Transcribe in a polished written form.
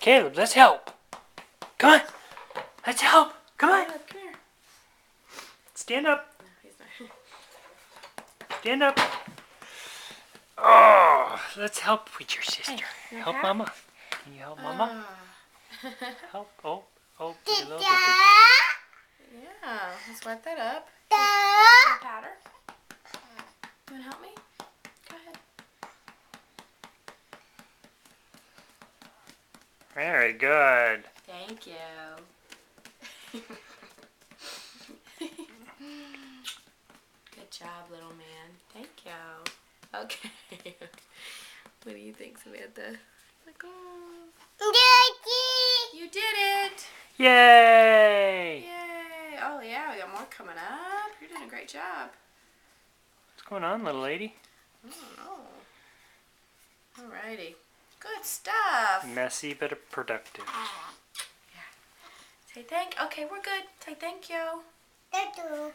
Caleb, let's help. Come on. Let's help. Come on. Come here. Stand up. No, he's not. Stand up. Oh, let's help with your sister. Hey, Help okay? Mama. Can you help Mama? Help. Oh, a little bit. Yeah, let's wipe that up. Powder. You want to help me? Go ahead. Very good. Thank you. Good job, little man. Thank you. Okay. What do you think, Samantha? Like, oh. You did it! Yay! Yay! Oh yeah, we got more coming up. You're doing a great job. What's going on, little lady? I don't know. Alrighty. Good stuff. Messy but productive. Yeah. Say thank. Okay, we're good. Say thank you. Thank you.